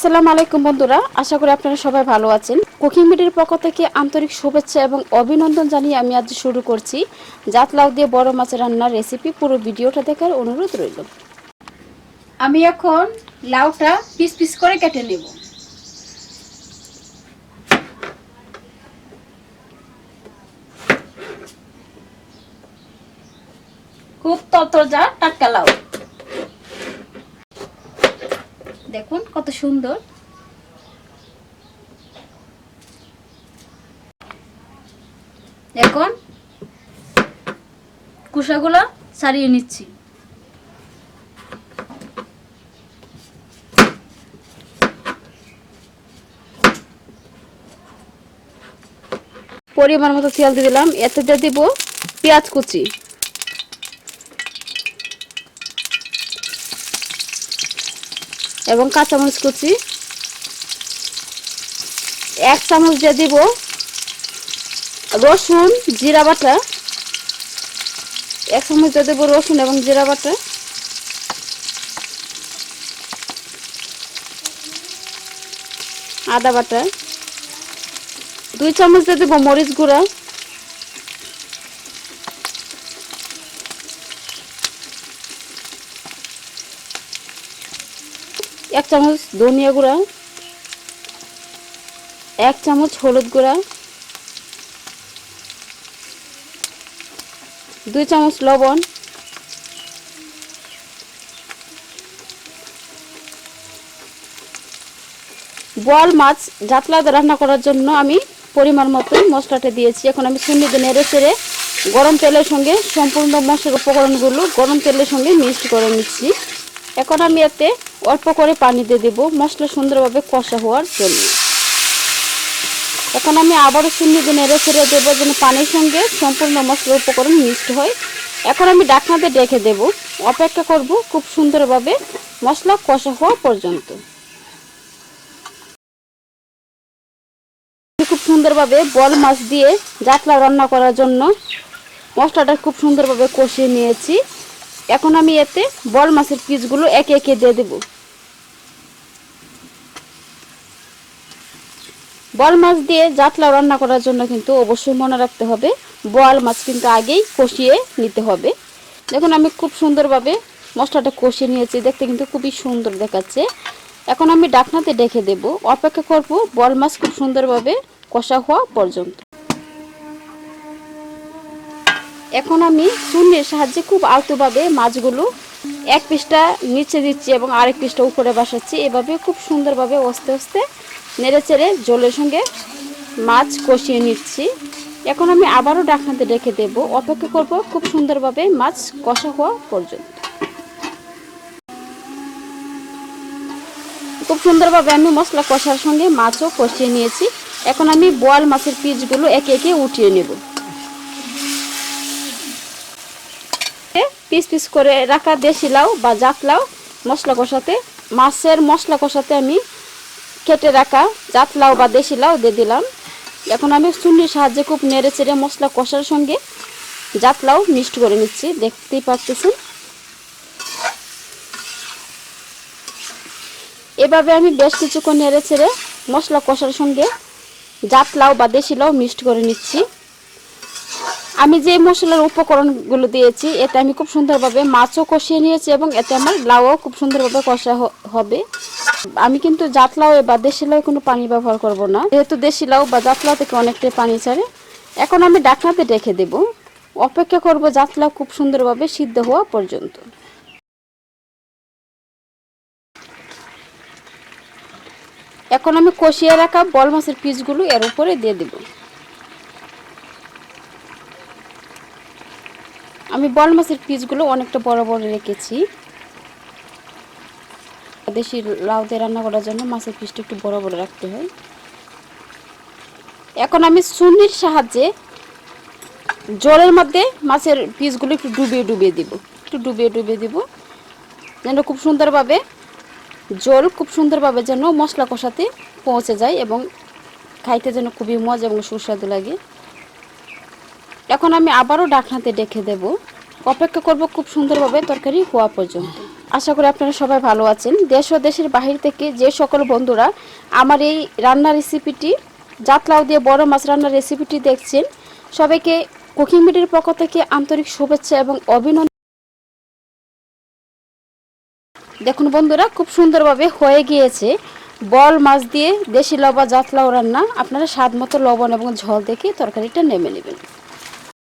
আসসালামু আলাইকুম বন্ধুরা, আশা করি আপনারা সবাই ভালো আছেন। কুকিং মিডিয়ার পক্ষ থেকে আন্তরিক শুভেচ্ছা এবং অভিনন্দন জানিয়ে আমি আজ শুরু করছি জাত লাউ দিয়ে বড় মাছের রান্নার রেসিপি। পুরো ভিডিওটা দেখার অনুরোধ রইল। আমি এখন লাউটা পিস পিস করে কেটে নেব। খুব তরতাজা টাটকা লাউ, দেখুন কত সুন্দর। এখন কুসাগুলা ছাড়িয়ে নিচ্ছি। পরিমাণ মতো তেল দিয়ে দিলাম, এতে দিয়ে দিব পেঁয়াজ কুচি, এবং কাঁচামরিচ কুচি। 1 চামচ দিয়ে দিব রসুন জিরা বাটা, 1 চামচ দিয়ে দেব রসুন এবং জিরা বাটা। আদা বাটা 2 চামচ দিয়ে দেব মরিচ গুঁড়া, 1 চামচ ধনিয়া গুঁড়া, 1 চামচ হলুদ গুঁড়া, 2 চামচ লবণ, বোয়াল মাছ জাতলা রান্না করার জন্য আমি পরিমাণ মতো মশলাটা দিয়েছি। এখন আমি সুন্নি দিয়ে নেড়ে চেড়ে গরম তেলের সঙ্গে সম্পূর্ণ মশলার উপকরণগুলো গরম তেলের সঙ্গে মিক্সড করে নিচ্ছি। এখন আমি এতে অল্প করে পানি দিয়ে দেব মশলা সুন্দরভাবে কষা হওয়ার জন্য। এখন আমি আবারও সুন্নি দিয়ে নেড়ে ছেড়ে দেবো যেন পানির সঙ্গে সম্পূর্ণ মশলার উপকরণ মিক্সড হয়। এখন আমি ঢাকনাতে রেখে দেব, অপেক্ষা করব খুব সুন্দরভাবে মশলা কষা হওয়া পর্যন্ত। খুব সুন্দরভাবে বোয়াল মাছ দিয়ে জাতলা রান্না করার জন্য মশলাটা খুব সুন্দরভাবে কষিয়ে নিয়েছি। এখন আমি এতে বোয়াল মাছের পিসগুলো একে একে দিয়ে দেব। বোয়াল মাছ দিয়ে জাতলা রান্না করার জন্য কিন্তু অবশ্যই মনে রাখতে হবে বোয়াল মাছ কিন্তু আগেই কষিয়ে নিতে হবে। দেখুন আমি খুব সুন্দরভাবে মশলাটা কষিয়ে নিয়েছি, দেখতে কিন্তু খুবই সুন্দর দেখাচ্ছে। এখন আমি ঢাকনাতে রেখে দেব, অপেক্ষা করব বোয়াল মাছ খুব সুন্দরভাবে কষা হওয়া পর্যন্ত। এখন আমি চুনির সাহায্যে খুব আলতোভাবে মাছগুলো এক পিসটা নিচে দিচ্ছি এবং আরেক পিসটা উপরে বসাচ্ছি। এভাবে খুব সুন্দরভাবে আস্তে আস্তে নেড়ে চেড়ে জলের সঙ্গে মাছ কষিয়ে নিচ্ছি। এখন আমি আবারও ঢাকনাতে রেখে দেব, অপেক্ষা করব খুব সুন্দরভাবে মাছ কষা হওয়া পর্যন্ত। খুব সুন্দরভাবে আমি মশলা কষার সঙ্গে মাছও কষিয়ে নিয়েছি। এখন আমি বোয়াল মাছের পিসগুলো একে একে উঠিয়ে নেব। পিস পিস করে রাখা দেশি লাউ বা জাত লাউ মশলা কষাতে, মাছের মশলা কষাতে আমি কেটে রাখা জাত লাউ বা দেশি লাউ দিয়ে দিলাম। এখন আমি চুনির সাহায্যে খুব নেড়ে চেড়ে মশলা কষার সঙ্গে জাত লাউ মিক্সড করে নিচ্ছি, দেখতেই পাচ্ছেন। এভাবে আমি বেশ কিছুক্ষণ নেড়ে চেড়ে মশলা কষার সঙ্গে জাত লাউ বা দেশি লাউ মিক্সড করে নিচ্ছি। আমি যে মশলার উপকরণগুলো দিয়েছি এতে আমি খুব সুন্দরভাবে মাছও কষিয়ে নিয়েছি এবং এতে আমার লাউও খুব সুন্দরভাবে কষা হবে। আমি কিন্তু জাত লাউ বা দেশি লাউ কোনো পানি ব্যবহার করব না, যেহেতু দেশি লাউ বা জাত লাউ থেকে অনেকটাই পানি ছাড়ে। এখন আমি ঢাকনাতে রেখে দেব, অপেক্ষা করব জাত লাউ খুব সুন্দরভাবে সিদ্ধ হওয়া পর্যন্ত। এখন আমি কষিয়ে রাখা বোয়াল মাছের পিসগুলো এর উপরে দিয়ে দেব। আমি বোয়াল মাছের পিসগুলো অনেকটা বড় বড় রেখেছি। দেশি লাউ দিয়ে রান্না করার জন্য মাছের পিসটা একটু বড় বড় রাখতে হয়। এখন আমি চুনির সাহায্যে জলের মধ্যে মাছের পিসগুলো একটু ডুবিয়ে ডুবিয়ে দিব, যেন খুব সুন্দরভাবে জল খুব সুন্দরভাবে যেন মশলা কষাতে পৌঁছে যায় এবং খাইতে যেন খুবই মজা এবং সুস্বাদু লাগে। এখন আমি আবারও ঢাকনাতে রেখে দেব, অপেক্ষা করব খুব সুন্দরভাবে তরকারি হওয়া পর্যন্ত। আশা করি আপনারা সবাই ভালো আছেন। দেশ ও দেশের বাহির থেকে যে সকল বন্ধুরা আমার এই রান্নার রেসিপিটি জাতলাউ দিয়ে বড় মাছ রান্নার রেসিপিটি দেখছেন, সবাইকে কুকিং ভিডিওর পক্ষ থেকে আন্তরিক শুভেচ্ছা এবং অভিনন্দন। দেখুন বন্ধুরা, খুব সুন্দরভাবে হয়ে গিয়েছে বল মাছ দিয়ে দেশি লাউ বা জাতলাউ রান্না। আপনারা স্বাদ মতো লবণ এবং ঝোল দেখে তরকারিটা নেমে নেবেন।